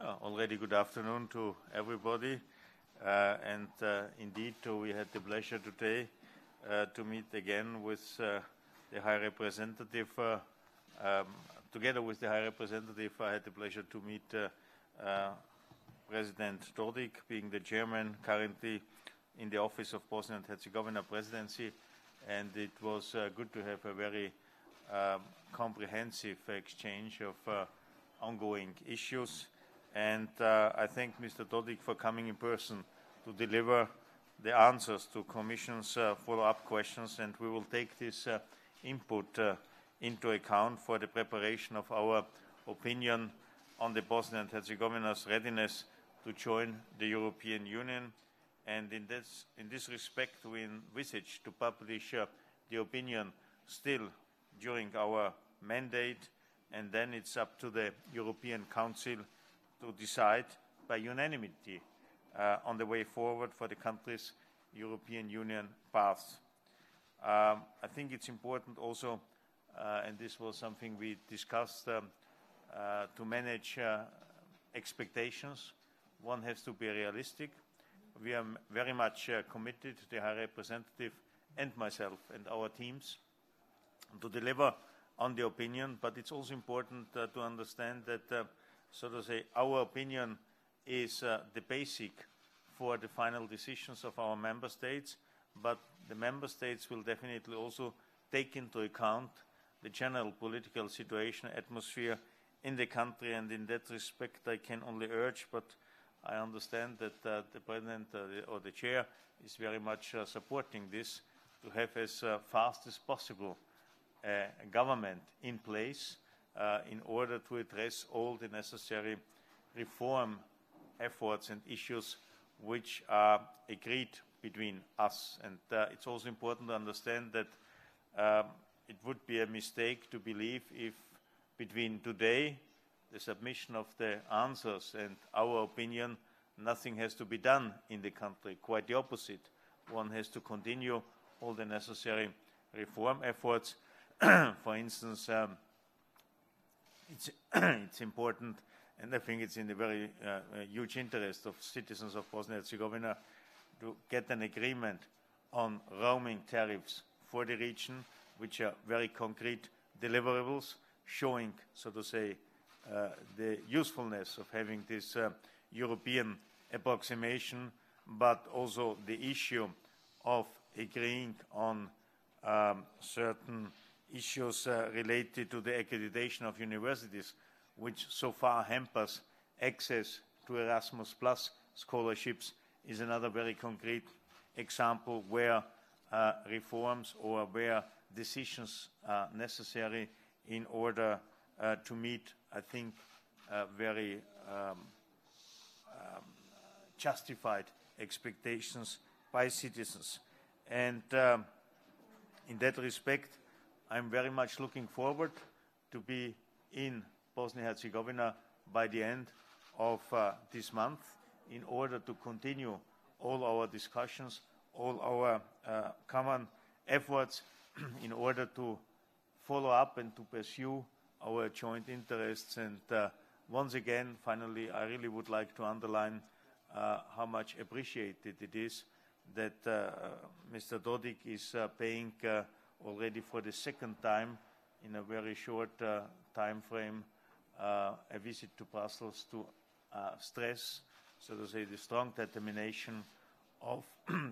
Already good afternoon to everybody. Indeed, we had the pleasure today to meet again with the High Representative. Together with the High Representative, I had the pleasure to meet President Dodik, being the chairman currently in the office of Bosnia and Herzegovina presidency. And it was good to have a very comprehensive exchange of ongoing issues. And I thank Mr. Dodik for coming in person to deliver the answers to Commission's follow-up questions, and we will take this input into account for the preparation of our opinion on the Bosnia and Herzegovina's readiness to join the European Union. And in this respect, we envisage to publish the opinion still during our mandate, and then it's up to the European Council to decide by unanimity on the way forward for the country's European Union path. I think it's important also, and this was something we discussed, to manage expectations. One has to be realistic. We are very much committed, the High Representative and myself and our teams, to deliver on the opinion, but it's also important to understand that so to say, our opinion is the basic for the final decisions of our member states, but the member states will definitely also take into account the general political situation, atmosphere in the country, and in that respect I can only urge, but I understand that the President or the Chair is very much supporting this, to have as fast as possible a government in place in order to address all the necessary reform efforts and issues which are agreed between us. And it's also important to understand that it would be a mistake to believe if between today, the submission of the answers, and our opinion, nothing has to be done in the country. Quite the opposite. One has to continue all the necessary reform efforts. For instance, it's important, and I think it's in the very huge interest of citizens of Bosnia and Herzegovina to get an agreement on roaming tariffs for the region, which are very concrete deliverables, showing, so to say, the usefulness of having this European approximation, but also the issue of agreeing on certain issues related to the accreditation of universities, which so far hampers access to Erasmus Plus scholarships, is another very concrete example where reforms or where decisions are necessary in order to meet, I think, very justified expectations by citizens. And in that respect, I'm very much looking forward to be in Bosnia-Herzegovina by the end of this month in order to continue all our discussions, all our common efforts in order to follow up and to pursue our joint interests. And once again, finally, I really would like to underline how much appreciated it is that Mr. Dodik is paying already for the second time in a very short time frame a visit to Brussels to stress, so to say, the strong determination of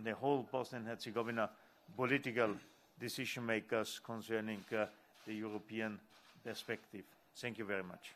the whole Bosnia and Herzegovina political decision makers concerning the European perspective. Thank you very much.